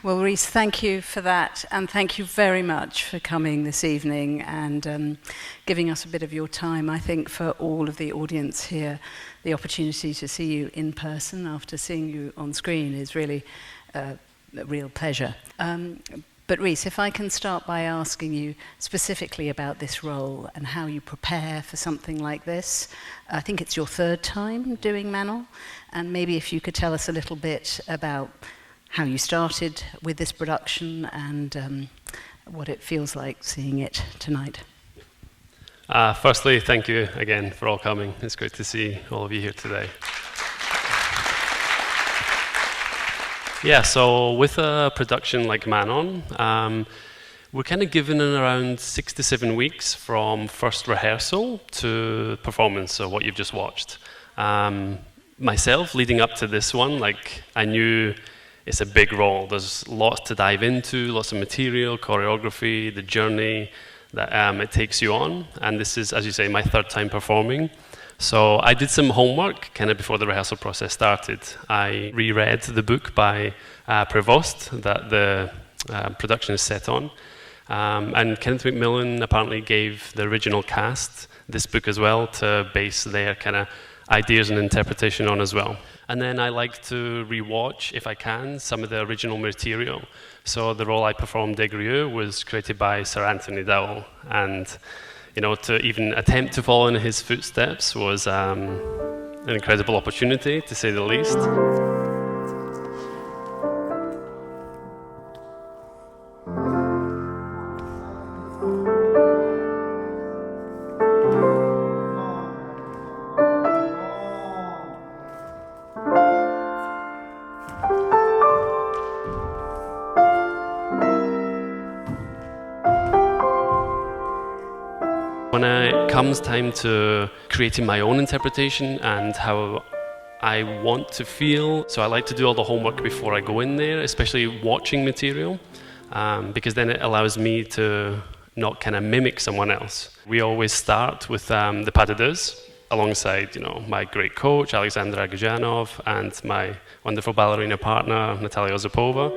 Well, Reece, thank you for that, and thank you very much for coming this evening and giving us a bit of your time. I think for all of the audience here, the opportunity to see you in person after seeing you on screen is really a real pleasure. But Reece, if I can start by asking you specifically about this role and how you prepare for something like this. I think it's your third time doing Manon, and maybe if you could tell us a little bit about how you started with this production and what it feels like seeing it tonight. Firstly, thank you again for all coming. It's great to see all of you here today. Yeah, so with a production like Manon, we're kind of given in around 6 to 7 weeks from first rehearsal to performance, so what you've just watched. Myself, leading up to this one, I knew it's a big role. There's lots to dive into, lots of material, choreography, the journey that it takes you on. And this is, as you say, my third time performing. So I did some homework kind of before the rehearsal process started. I reread the book by Prevost that the production is set on. And Kenneth Macmillan apparently gave the original cast this book as well to base their kind of ideas and interpretation on as well. And then I like to rewatch, if I can, some of the original material. So the role I performed, Des Grieux, was created by Sir Anthony Dowell. And to even attempt to follow in his footsteps was an incredible opportunity, to say the least. When it comes time to creating my own interpretation and how I want to feel, so I like to do all the homework before I go in there, especially watching material, because then it allows me to not kind of mimic someone else. We always start with the pas de deux, alongside my great coach, Alexander Agajanov, and my wonderful ballerina partner, Natalia Ozapova.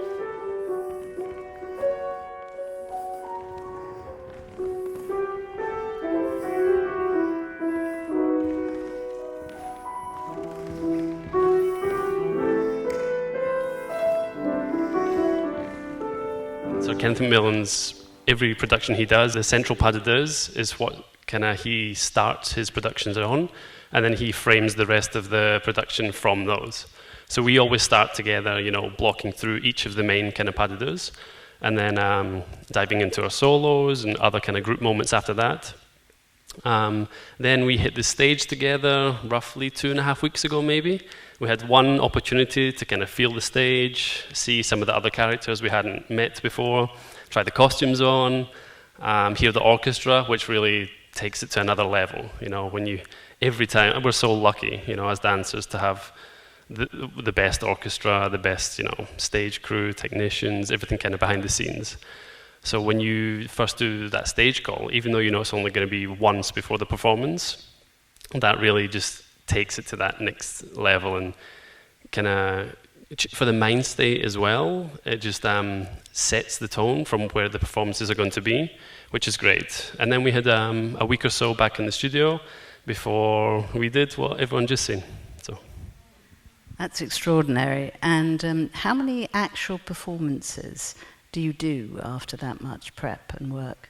So Kenneth Macmillan's, every production he does, the central pas de deux is what he starts his productions on, and then he frames the rest of the production from those. So we always start together, blocking through each of the main kind of pas de deux, and then diving into our solos and other kind of group moments after that. Then we hit the stage together roughly 2.5 weeks ago, maybe. We had one opportunity to kind of feel the stage, see some of the other characters we hadn't met before, try the costumes on, hear the orchestra, which really takes it to another level. Every time, we're so lucky, as dancers, to have the best orchestra, the best, stage crew, technicians, everything kind of behind the scenes. So when you first do that stage call, even though it's only going to be once before the performance, that really just takes it to that next level, and kind of for the mind state as well, it just sets the tone from where the performances are going to be, which is great. And then we had a week or so back in the studio before we did what everyone just seen. So that's extraordinary. And how many actual performances do you do after that much prep and work?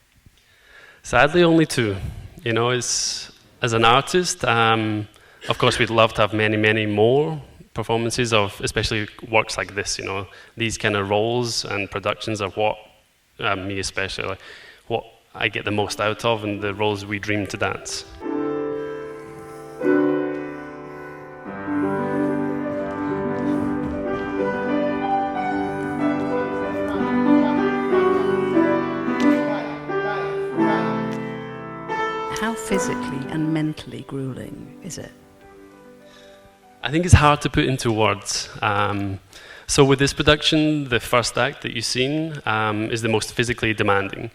Sadly, only 2. As an artist, of course, we'd love to have many, many more performances of, especially works like this. These kind of roles and productions are what me especially, what I get the most out of, and the roles we dream to dance. How physically and mentally grueling is it? I think it's hard to put into words. So with this production, the first act that you've seen is the most physically demanding.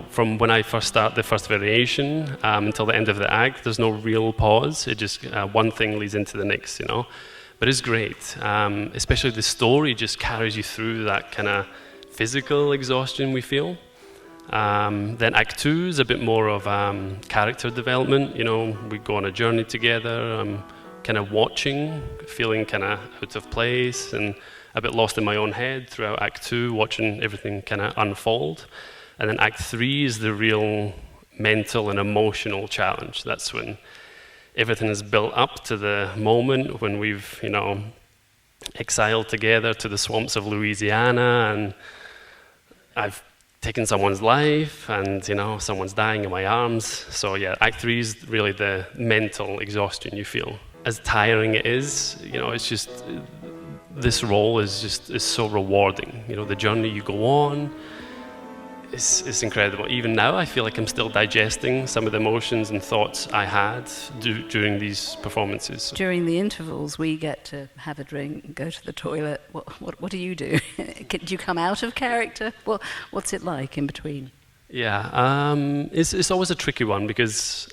From when I first start the first variation until the end of the act, there's no real pause. It just, one thing leads into the next, But it's great, especially the story just carries you through that kind of physical exhaustion we feel. Then Act 2 is a bit more of character development. You know, we go on a journey together. I'm kind of watching, feeling kind of out of place and a bit lost in my own head throughout Act 2, watching everything kind of unfold. And then Act 3 is the real mental and emotional challenge. That's when everything is built up to the moment when we've, you know, exiled together to the swamps of Louisiana, and I've taken someone's life, and, you know, someone's dying in my arms. So yeah, Act 3 is really the mental exhaustion you feel. As tiring it is, you know, it's just, this role is so rewarding. You know, the journey you go on, it's incredible. Even now, I feel like I'm still digesting some of the emotions and thoughts I had during these performances. During the intervals, we get to have a drink, go to the toilet. What do you do? Do you come out of character? What's it like in between? Yeah, it's always a tricky one, because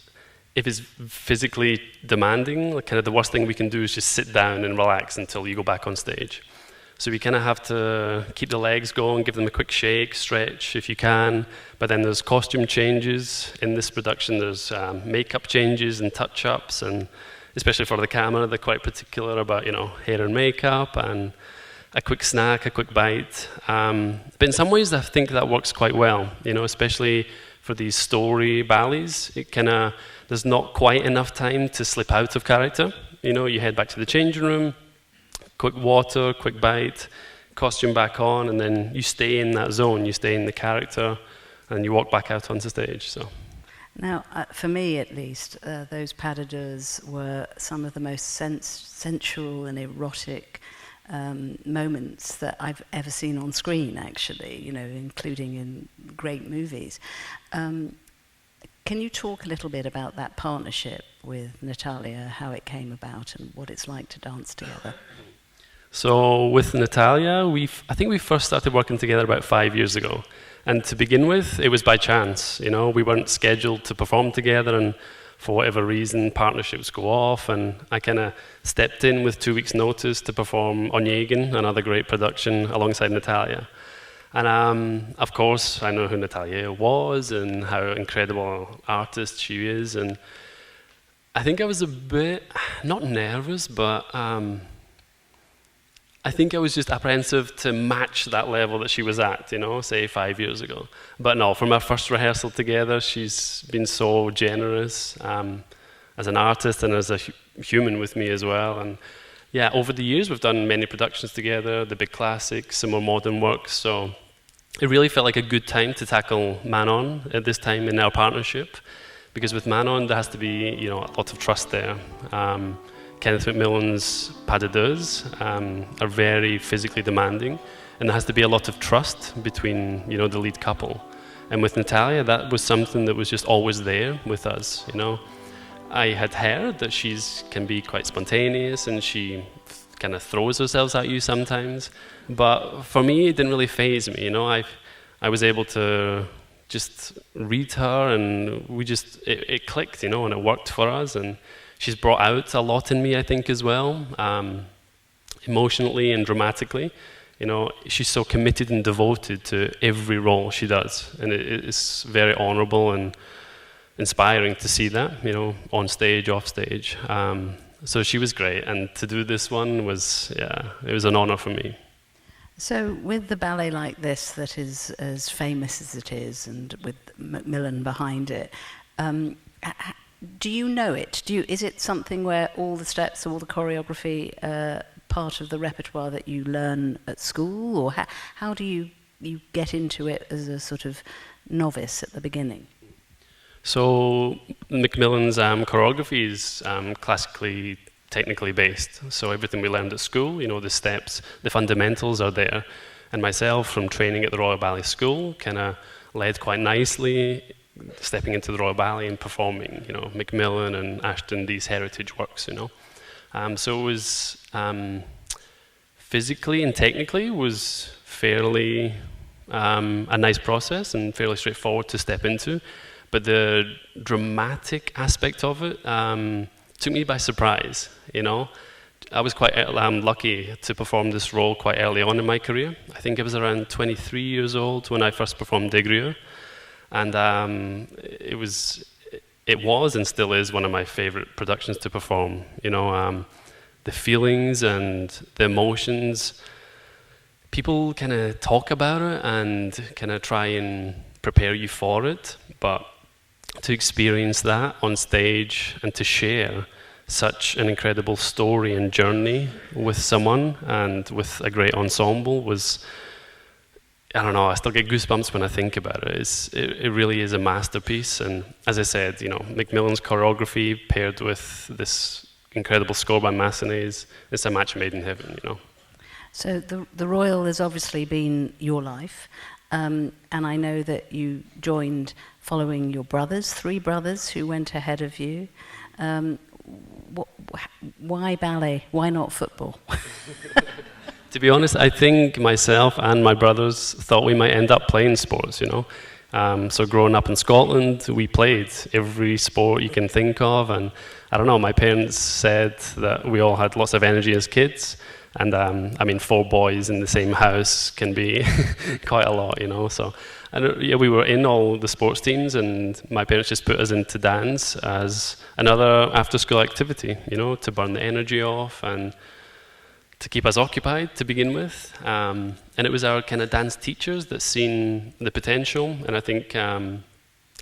if it's physically demanding, like kind of the worst thing we can do is just sit down and relax until you go back on stage. So we kind of have to keep the legs going, give them a quick shake, stretch if you can. But then there's costume changes in this production. There's makeup changes and touch-ups, and especially for the camera, they're quite particular about, you know, hair and makeup and a quick snack, a quick bite. But in some ways, I think that works quite well. You know, especially for these story ballets, there's not quite enough time to slip out of character. You know, you head back to the changing room. Quick water, quick bite, costume back on, and then you stay in that zone, you stay in the character, and you walk back out onto stage. So, now, for me at least, those pas de deux were some of the most sensual and erotic moments that I've ever seen on screen, actually, you know, including in great movies. Can you talk a little bit about that partnership with Natalia, how it came about, and what it's like to dance together? So with Natalia, I think we first started working together about 5 years ago. And to begin with, it was by chance. You know, we weren't scheduled to perform together, and for whatever reason, partnerships go off, and I kind of stepped in with 2 weeks' notice to perform Onegin, another great production, alongside Natalia. And of course, I know who Natalia was and how incredible an artist she is. And I think I was a bit, not nervous, but I think I was just apprehensive to match that level that she was at, you know, say 5 years ago. But no, from our first rehearsal together, she's been so generous as an artist and as a human with me as well. And yeah, over the years, we've done many productions together, the big classics, some more modern works. So it really felt like a good time to tackle Manon at this time in our partnership, because with Manon, there has to be, you know, a lot of trust there. Kenneth Macmillan's pas de deux are very physically demanding, and there has to be a lot of trust between, you know, the lead couple. And with Natalia, that was something that was just always there with us, you know. I had heard that she can be quite spontaneous, and she kind of throws herself at you sometimes. But for me, it didn't really faze me, you know. I was able to just read her, and it clicked, you know, and it worked for us. And she's brought out a lot in me, I think, as well, emotionally and dramatically. You know, she's so committed and devoted to every role she does, and it's very honourable and inspiring to see that, you know, on stage, off stage. So she was great, and to do this one was, yeah, it was an honour for me. So with the ballet like this that is as famous as it is, and with Macmillan behind it, do you know it? Is it something where all the steps, all the choreography part of the repertoire that you learn at school, or how do you get into it as a sort of novice at the beginning? So Macmillan's choreography is classically, technically based. So everything we learned at school, you know, the steps, the fundamentals are there. And myself, from training at the Royal Ballet School, kind of led quite nicely, stepping into the Royal Ballet and performing, you know, Macmillan and Ashton, these heritage works, you know. So it was physically and technically was fairly a nice process and fairly straightforward to step into. But the dramatic aspect of it took me by surprise, you know. I was quite lucky to perform this role quite early on in my career. I think I was around 23 years old when I first performed Digrier, and it was and still is one of my favorite productions to perform. The feelings and the emotions. People kind of talk about it and kind of try and prepare you for it, but to experience that on stage and to share such an incredible story and journey with someone and with a great ensemble was, I don't know, I still get goosebumps when I think about it. It really is a masterpiece, and as I said, Macmillan's choreography paired with this incredible score by Massenet's, it's a match made in heaven, So the Royal has obviously been your life, and I know that you joined following your brothers, 3 brothers who went ahead of you. Why ballet? Why not football? To be honest, I think myself and my brothers thought we might end up playing sports, So growing up in Scotland, we played every sport you can think of, and I don't know, my parents said that we all had lots of energy as kids, and 4 boys in the same house can be quite a lot, So we were in all the sports teams, and my parents just put us into dance as another after-school activity, to burn the energy off and to keep us occupied to begin with. And it was our kind of dance teachers that seen the potential, and I think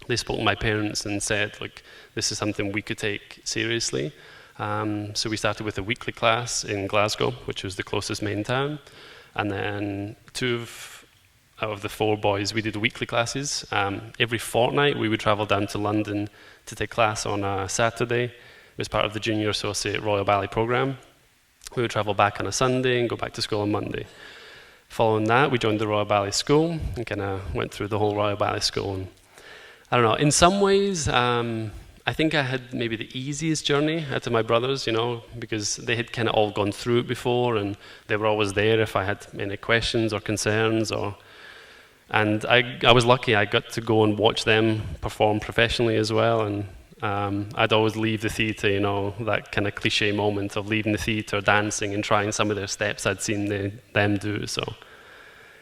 they spoke to my parents and said, like, this is something we could take seriously. So we started with a weekly class in Glasgow, which was the closest main town, and then 2 out of the 4 boys, we did weekly classes. Every fortnight we would travel down to London to take class on a Saturday. It was part of the Junior Associate Royal Ballet programme. We would travel back on a Sunday and go back to school on Monday. Following that, we joined the Royal Ballet School and kind of went through the whole Royal Ballet School. And I don't know, in some ways, I think I had maybe the easiest journey out of my brothers, because they had kind of all gone through it before, and they were always there if I had any questions or concerns. And I was lucky, I got to go and watch them perform professionally as well, and I'd always leave the theatre, that kind of cliche moment of leaving the theatre, dancing and trying some of their steps I'd seen them do. So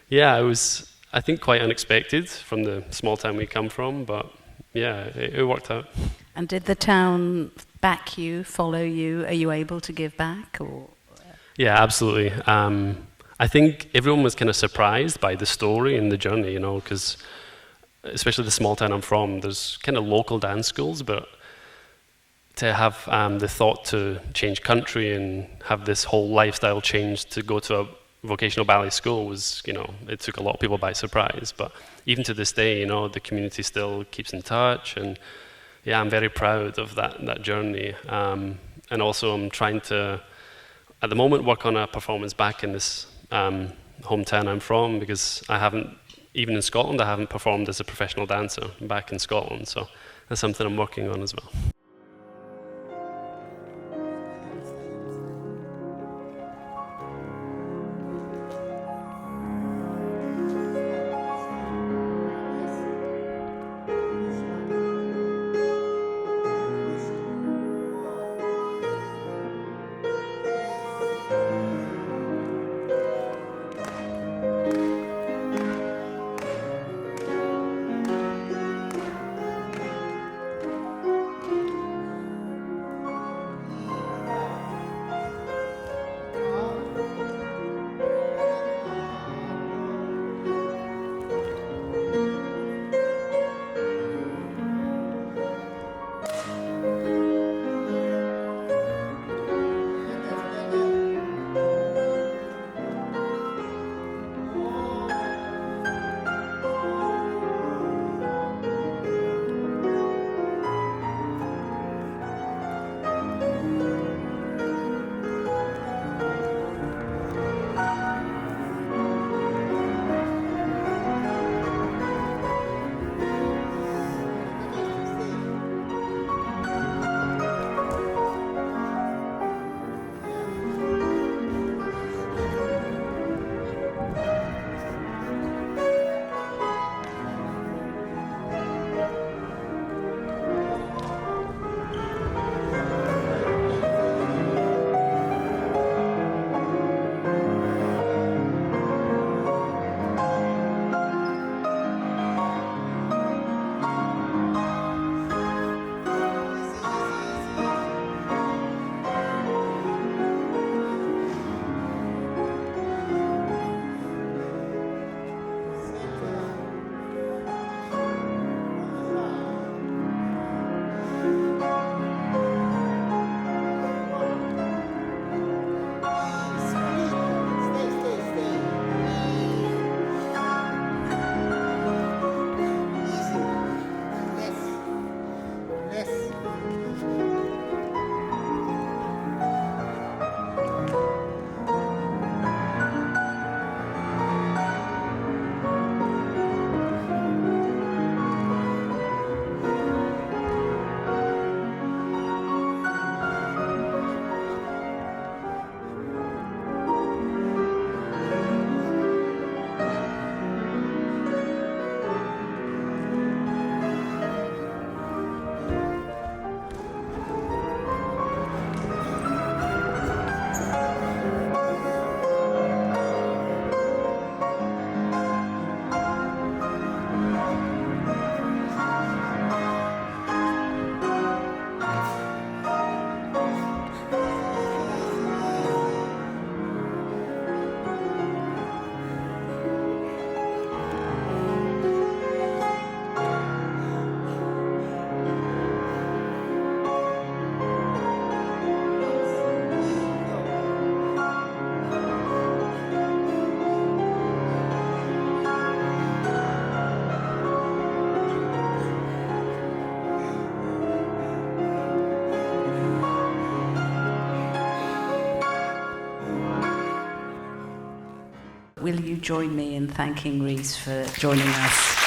yeah, it was, I think, quite unexpected from the small town we come from, but yeah, it worked out. And did the town back you, follow you? Are you able to give back? Or? Yeah, absolutely. I think everyone was kind of surprised by the story and the journey, because especially the small town I'm from, there's kind of local dance schools, but to have the thought to change country and have this whole lifestyle change to go to a vocational ballet school was, it took a lot of people by surprise. But even to this day, the community still keeps in touch, and yeah, I'm very proud of that journey. And also I'm trying to, at the moment, work on a performance back in this hometown I'm from, because I haven't, even in Scotland, I haven't performed as a professional dancer back in Scotland, so that's something I'm working on as well. Will you join me in thanking Reece for joining us?